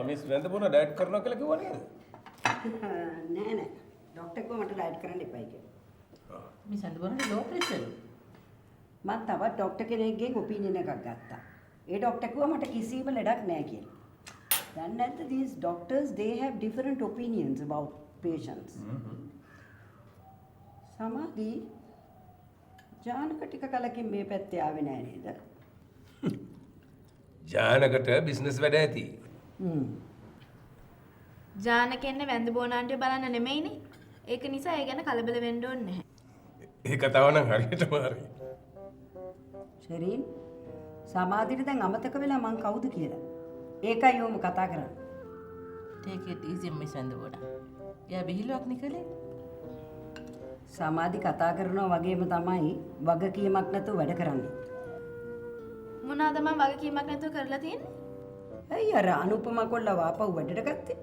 Miss වැඳපුණ diet කරනවා කියලා කිව්වා නේද? නෑ නෑ. ડોක්ටර් කිව්වා මට ඩයට් කරන්න එපයි කියලා. මිස් වැඳපුණට ලෝ ප්‍රෙෂර්. මම තවත් ડોක්ටර් කෙනෙක්ගෙන් ඔපිනියන් එකක් ගත්තා. ඒ ડોක්ටර් කිව්වා මට කිසිම ලෙඩක් නෑ කියලා. දැන් නැත්ද these doctors they have different opinions about patients. සමාධි ජානක ටික කලකින් මේ පැත්තේ ආවේ නෑ නේද? ජානකට බිස්නස් වැඩ ඇති. ජානකෙන්නේ වැඳ බෝනාන්ට බලන්න නෙමෙයිනේ. ඒක නිසා ඒ ගැන කලබල වෙන්න ඕනේ නැහැ. ඒ කතාව නම් හරියටම හරි. ශරීන් සමාධියට දැන් අමතක වෙලා මං කවුද කියලා. ඒකයි ඕම කතා කරන්නේ. Take it easy මිස් වැඳපුණ. එයා බිහිලුවක් නිකලේ. සමාධි කතා කරනවා වගේම තමයි වගකීමක් නැතුව වැඩ කරන්නේ. මොනවාද මම වගකීමක් නැතුව කරලා තියෙන්නේ? ඇයි අර අනුපම කොල්ලා වාපව් වැඩට ගත්තේ?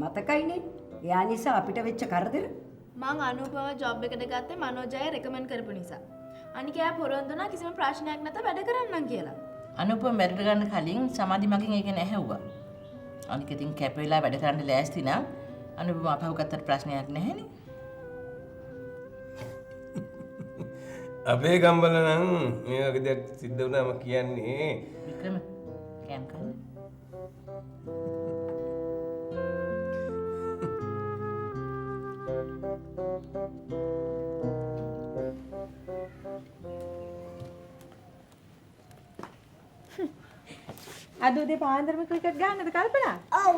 මතකයිනේ. එයා නිසා අපිට වෙච්ච කරදර. මං අනුපම ජොබ් එකට ගත්තේ මනෝජය රෙකමන්ඩ් කරපු නිසා. අනික එයා පොරොන්දු වුණා කිසිම ප්‍රශ්නයක් නැතුව වැඩ කරන්නම් කියලා. අනුපම වැඩට ගන්න කලින් සමාධි මගෙන් ඒක නැහැව්වා. අනික ඉතින් කැප වෙලා වැඩ කරන්න ලෑස්ති නම් අනුපම අපහු ගත්තට ප්‍රශ්නයක් නැහැනේ. අපේ ගම්බල නම් මේ වගේ දෙයක් සිද්ධ වුණාම කියන්නේ වික්‍රම කෑම් කන්න. අද උදේ පාන්දරම ක්‍රිකට් ගහන්නද කල්පනා? ඔව්.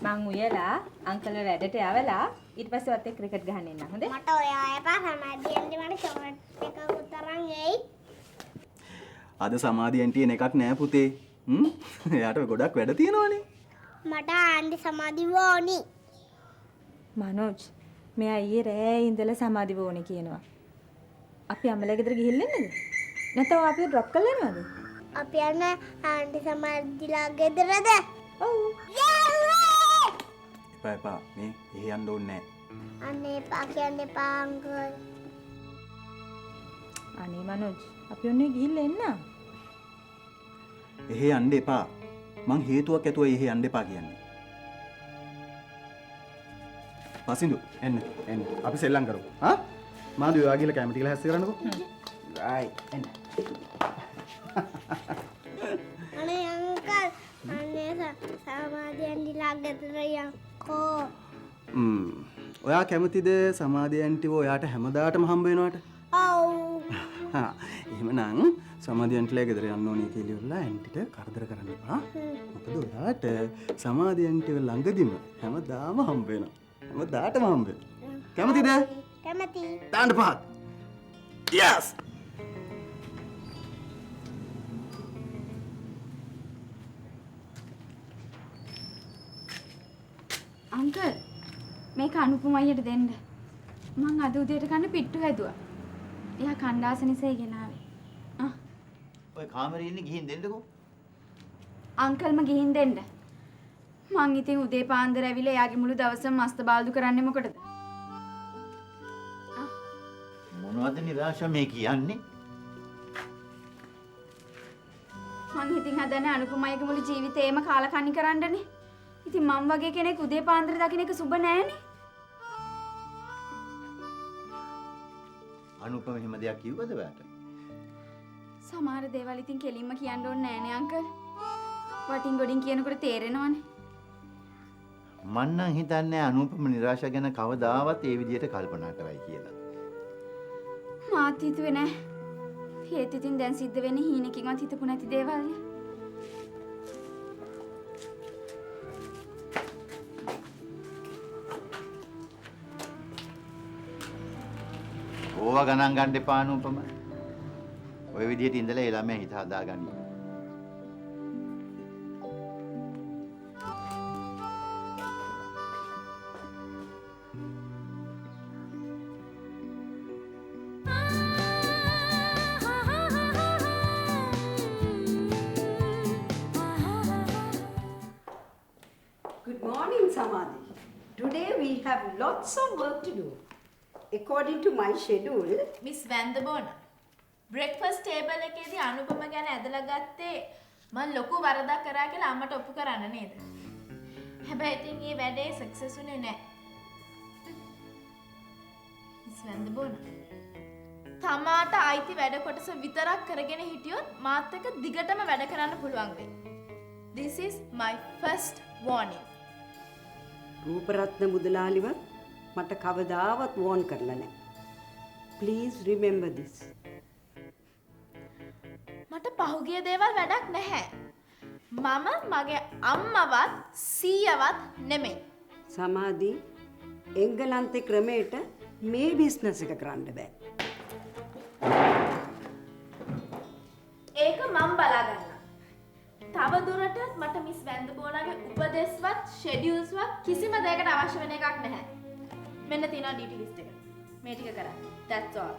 මං උයලා අංකල් වැඩට යවලා ඊට පස්සේ වත් එක්ක ක්‍රිකට් ගහන්න එන්න. හොඳේ? මට ඔයා එපා සමාධියෙන්දි මට චොකලට් එකකුත් තරන් එයි. අද සමාධි ඇන්ටියන එකක් නෑ පුතේ. එයාට ගොඩක් වැඩ තියෙනවනේ. මට ආන්ටි සමාධි වෝනි. මනෝජ් මෙයා ඊයේ රෑ ඉඳලා සමාධි වෝනේ කියනවා. අපි අමලා ගෙදර ගිහිල්ලා එන්නද? නැත්නම් අපි ඩ්‍රොප් කරලා යනවද? අපි යන ආන්ටි සමාධිලා ගෙදරද? ඔව්. එපා එපා මේ එහෙ යන්න ඕනේ නෑ. අනේ එපා කියන්න එපා අංකල්. අනේ මනෝජ් අපි ඔන්නේ ගිහිල්ලා එන්න. එහෙ යන්න එපා. මං හේතුවක් ඇතුව එහෙ යන්න එපා කියන්නේ. පසින්දු එන්න එන්න අපි සෙල්ලම් කරමු. හා? මාදු ඔයා ගිහලා කැමටි කියලා හැස්ස කරන්නකෝ. රයිට් එන්න. අනේ අංකල් අනේ සමාධි ඇන්ටිලා ගෙදර යකෝ. ඔයා කැමතිද සමාධි ඇන්ටිව ඔයාට හැමදාටම හම්බ වෙනවට? ඔව්. හා එහෙමනම් සමාධි ඇන්ටිලා ගෙදර යන්න ඕනේ කියලා ඉවරලා ඇන්ටිට කරදර කරන්න එපා. මොකද ඔයාට සමාධි ඇන්ටිව ළඟදිම හැමදාම හම්බ වෙනවා. හැමදාටම හම්බ වෙනවා. කැමතිද? කැමති. දාන්න පහක්. Yes. අංකල් මේක අනුපම අයියට දෙන්න. මං අද උදේට කන්න පිට්ටු හැදුවා. එයා කණ්ඩාස නිසා ගෙනාවේ. ඔය කාමරේ ඉන්නේ ගිහින් දෙන්නකෝ. අංකල්ම ගිහින් දෙන්න. මං ඉතින් උදේ පාන්දර ඇවිල්ලා එයාගේ මුළු දවසම මස්ත බාල්දු කරන්නේ මොකටද? මොනවද නිරාශා මේ කියන්නේ? මං ඉතින් හදන්නේ අනුපම අයිගේ මුළු ජීවිතේම කාලකන්ණි කරන්නනේ. ඉතින් මම වගේ කෙනෙක් උදේ පාන්දර දකින්න එක සුබ නෑනේ. අනුපම එහෙම දෙයක් කිව්වද ඔයාට? සමහර දේවල් ඉතින් කෙලින්ම කියන්න ඕනේ නෑනේ අංකල්. වටින් ගොඩින් කියනකොට තේරෙනවනේ. මං නම් හිතන්නේ අනුපම නිරාශා ගැන කවදාවත් ඒ විදිහට කල්පනා කරයි කියලා. මාත් හිතුවේ නෑ. ඒත් ඉතින් දැන් සිද්ධ වෙන්නේ හීනකින්වත් හිතපු නැති දේවල් නේ. ඕවා ගණන් ගන්න එපා අනුපම. ඔය විදිහට ඉඳලා ඒ ළමයා හිත හදාගන්න. Good morning, Samadhi. Today we have lots of work to do. According to my schedule, miss වැඳ බෝනා බ්‍රෙක්ෆාස්ට් ටේබල් එකේදී අනුපම ගැන ඇදලා ගත්තේ මම ලොකු වරදක් කරා කියලා අම්මට ඔප්පු කරන්න නේද? හැබැයි ඉතින් මේ වැඩේ සක්සස් උනේ නැහැ. ඉස්ලන්ද බොන. තමාට අයිති වැඩ කොටස විතරක් කරගෙන හිටියොත් මාත් එක්ක දිගටම වැඩ කරන්න පුළුවන් වෙයි. This is my first warning. රූපරත්න මුදලාලිවත් මට කවදාවත් වෝන් කරලා නැහැ. Please remember this. මට පහුගිය දේවල් වැඩක් නැහැ. මම මගේ අම්මවත් සීයවත් නෙමෙයි. සමාධි එංගලන්තේ ක්‍රමයට මේ බිස්නස් එක කරන්න බෑ. ඒක මම බලා ගන්නවා. තව දුරටත් මට මිස් වැන්දබෝනාගේ උපදෙස්වත් ෂෙඩියුල්ස්වත් කිසිම දෙයකට අවශ්‍ය වෙන එකක් නැහැ. මෙන්න තියෙනවා ඩියුටි ලිස්ට් එක. මේ ටික කරන්න. That's all.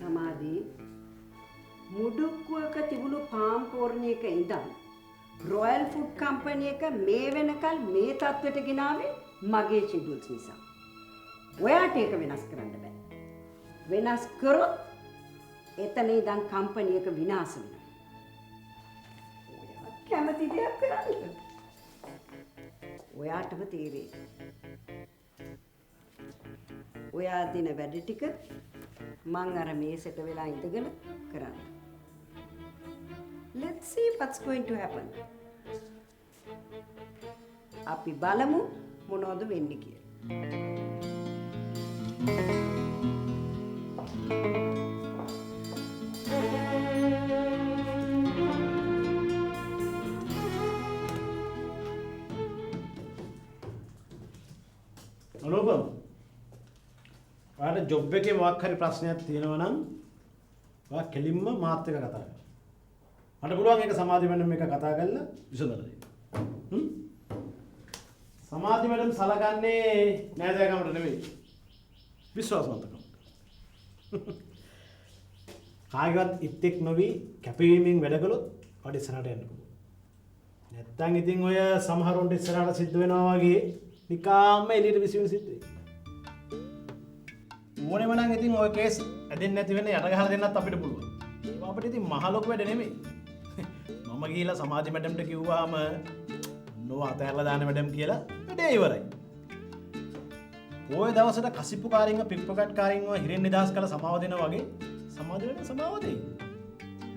සමාධි මුඩුක්කුවක තිබුණු පාම් පෝර්ණියක ඉඳන් රොයල් ෆුඩ් කම්පැනි එක මේ වෙනකල් මේ තත්ත්වයට ගෙනාවේ මගේ ෂෙඩියුල්ස් නිසා. ඔයාට ඒක වෙනස් කරන්න බෑ. වෙනස් කරොත් එතන ඉඳන් කම්පැනි එක විනාශ වෙනවා. ඔයා කැමති දෙයක් කරන්න. ඔයාටම තේරෙයි. ඔයා දින වැඩ ටික මං අර මේසෙට වෙලා ඉඳගෙන කරන්න. Let's see what's going to happen. අපි බලමු මොනවද වෙන්නේ කියලා. අනුපම ඔයාලට ජොබ් එකේ මොකක් හරි ප්‍රශ්නයක් තියෙනවා නම් ඔයා කෙලින්ම මාත් එක්ක කතා කරන්න. මට පුළුවන් ඒක සමාධි මැඩම් එක කතා කරලා විසඳලා දෙන්න. සමාධි මැඩම් සලකන්නේ නෑදෑකමට නෙවෙයි. විශ්වාසවන්තකමට. කායිවත් ඉත්තෙක් නොවි කැපවීමෙන් වැඩ කළොත් වැඩ ඉස්සරහට යන්න පුළුවන්. නැත්තම් ඉතින් ඔය සමහරොන්ට ඉස්සරහට සිද්ධ වෙනවා වගේ නිකාම්ම එළියට විසින්න සිද්ධ වෙයි. ඕනෙම නම් ඉතින් ඔය කේස් ඇදෙන්නේ නැති වෙන්න යට ගහලා දෙන්නත් අපිට පුළුවන්. ඒක අපිට ඉතින් මහ ලොකු වැඩ නෙමෙයි. මම ගිහිල්ලා සමාධි මැඩම්ට කිව්වහම නෝ අතහැරලා දාන්න මැඩම් කියලා වැඩේ ඉවරයි. ඔය දවසට කසිප්පුකාරින්ව පිප්පකට්කාරින්ව හිරෙන් නිදහස් කළ සමාව දෙනවා වගේ සමාධි මැඩම් සමාව දෙයි.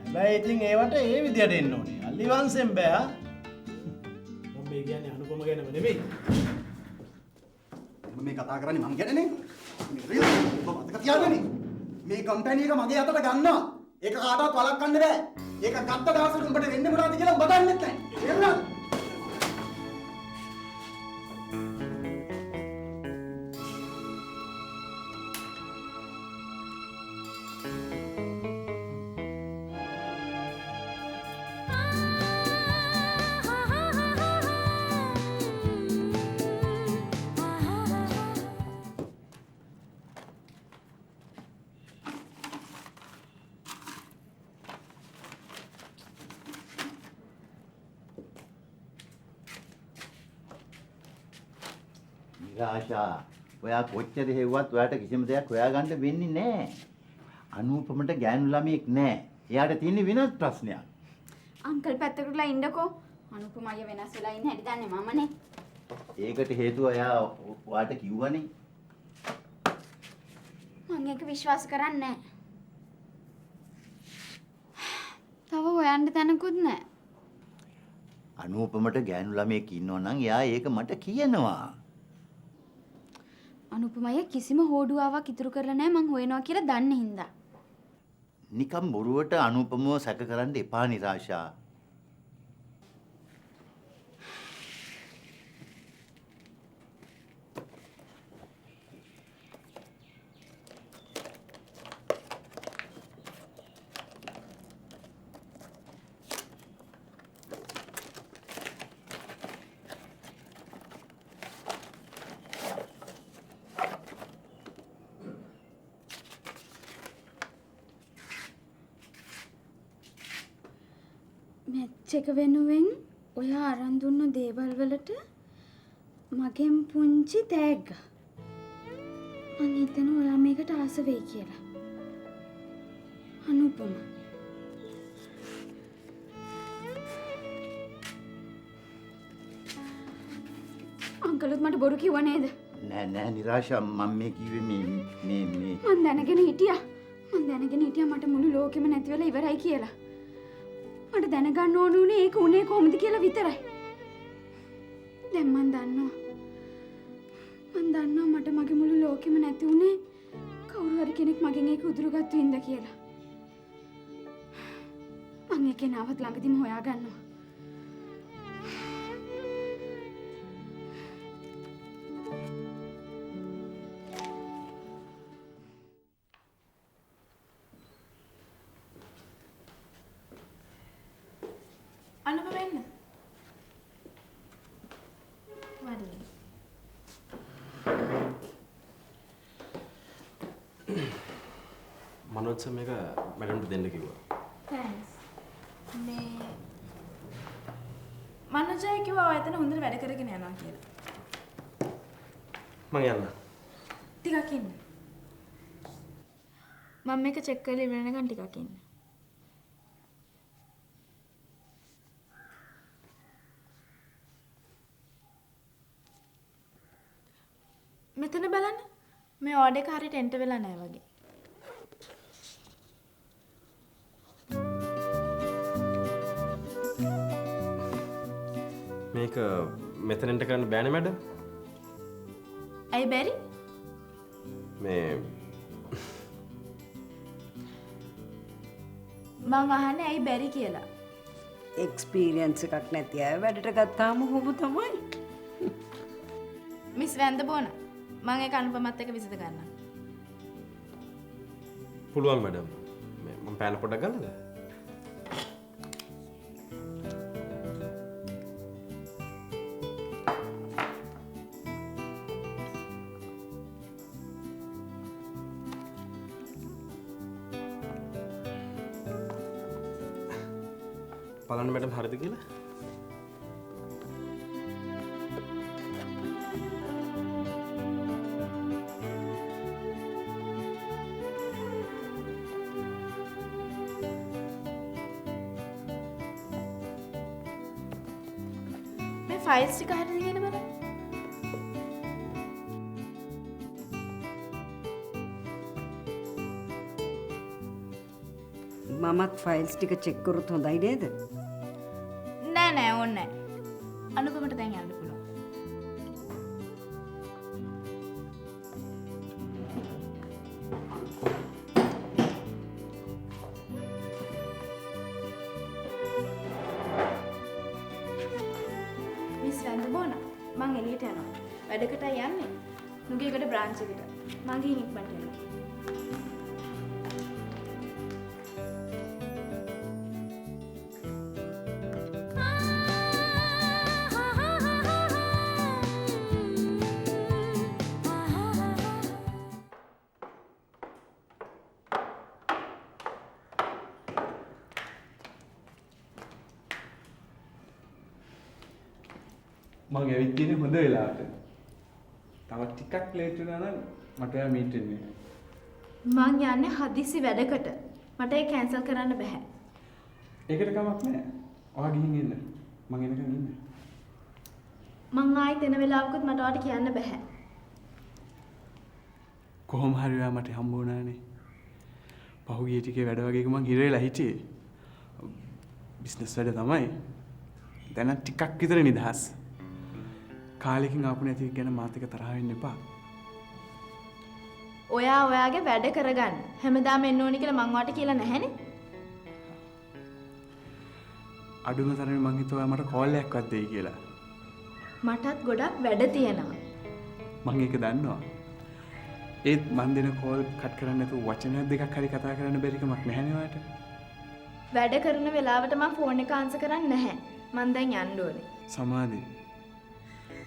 හැබැයි ඉතින් ඒවට ඒ විදියට එන්න ඕනේ. අලි වංශෙන් බෑ. මම මේ කියන්නේ අනුපම ගැනම නෙමෙයි. මේ කතා කරන්නේ මං ගැනනේ. මතක තියාගන්න. මේ කම්පැනි එක මගේ අතට ගන්නවා. ඒක කාටවත් වළක්වන්න බෑ. ඒක ගත්ත දවසට උඹට වෙන්නේ මොනවද කියලා උඹ දන්නේ නැහැ. තේරුණාද? නිරාශා ඔයා කොච්චර හෙව්වත් ඔයාට කිසිම දෙයක් හොයාගන්න වෙන්නේ නැහැ. අනුපමට ගෑනු ළමයෙක් නැහැ. එයාට තියෙන වෙනත් ප්‍රශ්නයක්. අංකල් පැත්තකටලා ඉන්නකෝ. අනුපම අය වෙනස් වෙලා ඉන්න හැටි දන්නේ මමනේ. ඒකට හේතුව එයා ඔයාට කිව්වනේ. මම ඒක විශ්වාස කරන්නේ නැහැ. තව හොයන්න තැනකුත් නැහැ. අනුපමට ගෑනු ළමයෙක් ඉන්නවා නම් එයා ඒක මට කියනවා. අනුපමය කිසිම හෝඩුවාවක් ඉතුරු කරලා නැහැ මං හොයනවා කියලා දන්නේ හින්දා. නිකම් බොරුවට අනුපමව සැක කරන්න එපා නිරාශා. මැච් එක වෙනුවෙන් ඔයා අරන් දුන්න දේවල් වලට මගෙන් පුංචි තෑග්ග. මං හිතනවා ඔයා මේකට ආස වෙයි කියලා. අනුපම අංකලුත් මට බොරු කිව්ව නේද? නෑ නෑ නිරාශා මම මේ කිව්වේ මේ මං දැනගෙන හිටියා. මට මුළු ලෝකෙම නැති වෙලා ඉවරයි කියලා. මට දැනගන්න ඕන උනේ ඒක උනේ කොහොමද කියලා විතරයි. දැන් මං දන්නවා මට මගේ මුළු ලෝකෙම නැති උනේ කවුරු හරි කෙනෙක් මගෙන් ඒක උදුරුගත්තු ඉඳ කියලා. මං ඒකේ නාවත් ළඟදීම හොයාගන්නවා. අනුප වෙන්න. වඩින්න. මනෝජ් සර් මේක මැඩම්ට දෙන්න කිව්වා. තෑන්ක්ස්. මේ මනෝජයි කිව්වා ඔය එතන හොඳට වැඩ කරගෙන යනවා කියලා. මං යන්න. ටිකක් ඉන්න. මම මේක චෙක් කරලා ඉවර වෙනකන් ටිකක් ඉන්න. මෙතන බලන්න. මේ ඕඩර් එක හරියට එන්ටර් වෙලා නැහැ වගේ. මේක මෙතන එන්ටර් කරන්න බෑනේ මැඩම්. ඇයි බැරි? මේ මං අහන්නේ ඇයි බැරි කියලා. එක්ස්පීරියන්ස් එකක් නැති අය වැඩට ගත්තාම හොබ තමයි. මිස් වැන්දබෝන මං ඒක අනුපමත් එක්ක විසඳ ගන්නම්. පුළුවන් මැඩම්. මම පෑන පොඩ්ඩක් ගන්නද? බලන්න මැඩම් හරිද කියලා? මේ ෆයිල්ස් ටික හරියද කියන බලන්න. මමත් ෆයිල්ස් ටික චෙක් කරොත් හොඳයි නේද? නෑ ඕනේ නෑ. අනුපමට දැන් යන්න පුළුවන්. මිස් වැන්දබෝන මං එළියට යනවා. වැඩකටයි යන්නේ. නුගේකට බ්‍රාන්ච් එකට. මං ගිහින් ඉක්මනට එනවා. මං ඇවිත් තියෙන්නේ හොඳ වෙලාවට. තවත් ටිකක් ලේට් වුණා නම් මට ඔයා මීට් වෙන්නේ නැහැ. මං යන්නේ හදිසි වැඩකට. මට ඒක කැන්සල් කරන්න බෑ. ඒකට කමක් නැහැ. ඔයා ගිහින් එන්න. මං එනකන් ඉන්න. මං ආයෙත් එන වෙලාවකුත් මට ඔයාට කියන්න බෑ. කොහොම හරි ඔයා මට හම්බ වුණානේ. පහුගිය ටිකේ වැඩ වගේක මං හිර වෙලා හිටියේ. බිස්නස් වැඩ තමයි. දැන් ටිකක් විතර නිදහස්. කාලෙකින් ආපු නැති ගැන මාත් එක්ක තරහ වෙන්න එපා. ඔයා ඔයාගේ වැඩ කරගන්න. හැමදාම එන්න ඕනි කියලා මං ඔයාට කියලා නැහැනේ. අඩුම තරමේ මං හිතුවා මට කෝල් එකක්වත් දෙයි කියලා. මටත් ගොඩක් වැඩ තියෙනවා. මං ඒක දන්නවා. ඒත් මං දෙන කෝල් කට් කරන්න නැතුව වචන දෙකක් හරි කතා කරන්න බැරි කමක් නැහැනේ ඔයාට. වැඩ කරන වෙලාවට මං ෆෝන් එක ආන්සර් කරන්නේ නැහැ. මං දැන් යන්න ඕනේ. සමාධි.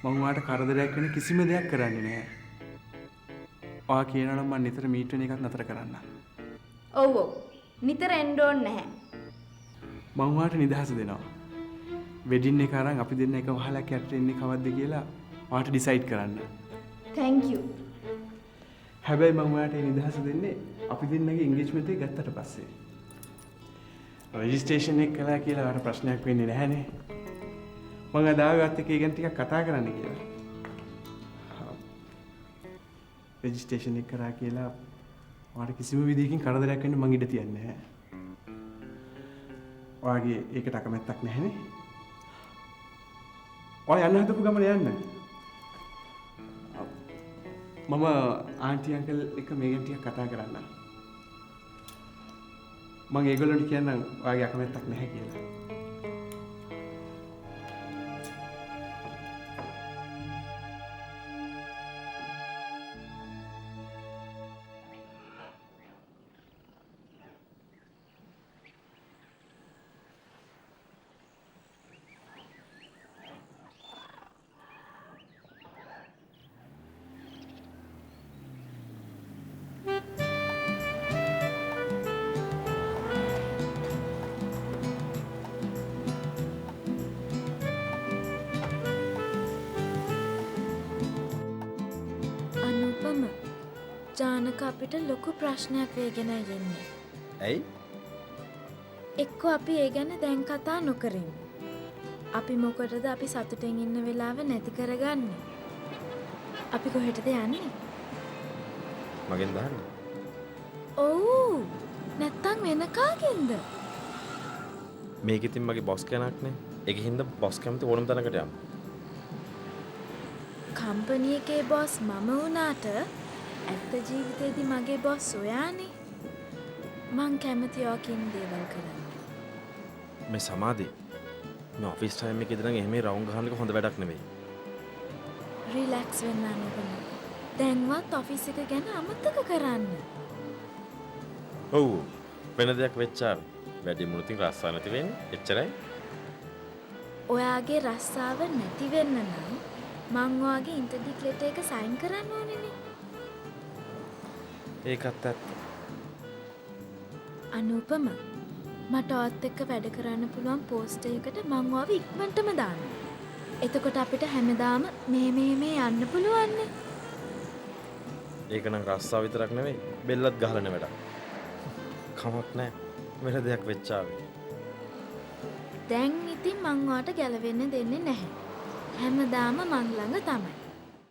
මං ඔයාට කරදරයක් වෙන කිසිම දෙයක් කරන්නේ නැහැ. ඔයා කියනවා නම් මං නිතර මීට් වෙන එකත් නතර කරන්න. ඔව් ඔව්. නිතර එන්න ඕනේ නැහැ. මං ඔයාට නිදහස දෙනවා. වෙඩින් එක අරන් අපි දෙන්න එක වහලා කැටට එන්නේ කවද්ද කියලා ඔයාට ඩිසයිඩ් කරන්න. thank you. හැබැයි මම ඔයාට මේ නිදහස දෙන්නේ අපි දෙන්නගේ එන්ගේජ්මන්ට් එක ගත්තට පස්සේ. රෙජිස්ට්‍රේෂන් එක කළා කියලා ඔයාට ප්‍රශ්නයක් වෙන්නේ නැහනේ. මම අදාගත්ත එක ගැන ටිකක් කතා කරන්න කියලා. රෙජිස්ට්‍රේෂන් එක කරා කියලා ඔයාලට කිසිම විදිහකින් කරදරයක් වෙන්න මං ඉඩ තියන්නේ නැහැ. ඔයාගේ ඒකට අකමැත්තක් නැහැනේ. ඔයා යන්න හදපු ගමන යන්න. මම ආන්ටි අංකල් එක මේ ගැන ටිකක් කතා කරන්න. මම ඒගොල්ලන්ට කියන්නම් ඔයාගේ අකමැත්තක් නැහැ කියලා. ජානක අපිට ලොකු ප්‍රශ්නයක් වේගෙන යන්නේ. ඇයි? එක්ක අපි ඒ ගැන දැන් කතා නොකරමු. අපි මොකටද අපි සතුටෙන් ඉන්න වෙලාව නැති කරගන්නේ? අපි කොහෙටද යන්නේ? මගෙන් දාන්න. ඔව්. නැත්තම් වෙන කාගෙන්ද? මේක ඉතින් මගේ බොස් කෙනෙක් නේ. ඒක හින්දා බොස් කැමති ඕනම තැනකට යන්න. කම්පැනි එකේ බොස් මම වුණාට ඇත්ත ජීවිතේදී මගේ බොස් ඔයානේ. මං කැමති ඔයාකින් දේවල් කරන්න. මේ සමාධි මේ ඔෆිස් ටයිම් එකේ ඉඳන් එහෙම රවුන්ඩ් ගහන එක හොඳ වැඩක් නෙවෙයි. රිලැක්ස් වෙන්න ඕන. දැන්වත් ඔෆිස් එක ගැන අමතක කරන්න. ඔව්. වෙන දෙයක් වෙච්චා වැඩි මුණුතින් රස්සා නැති වෙන්නේ. එච්චරයි. ඔයාගේ රස්සාව නැති වෙන්න නම් මං ඔයාගේ ඉන්ටර්ඩික් ලෙටර් එක සයින් කරන්න ඕනේනේ. ඒකත් ඇත්ත. අනුපම මට ඔයත් එක්ක වැඩ කරන්න පුළුවන් පෝස්ට් එකකට මං ඔයාව ඉක්මනටම දානවා. එතකොට අපිට හැමදාම මේ යන්න පුළුවන් නේ. ඒක නම් රස්සා විතරක් නෙවෙයි බෙල්ලත් ගහලන වැඩක්. කමක් නැහැ. වෙන දෙයක් වෙච්චාවේ. දැන් ඉතින් මං ඔයාට ගැලවෙන්න දෙන්නේ නැහැ. හැමදාම මං ළඟ තමයි.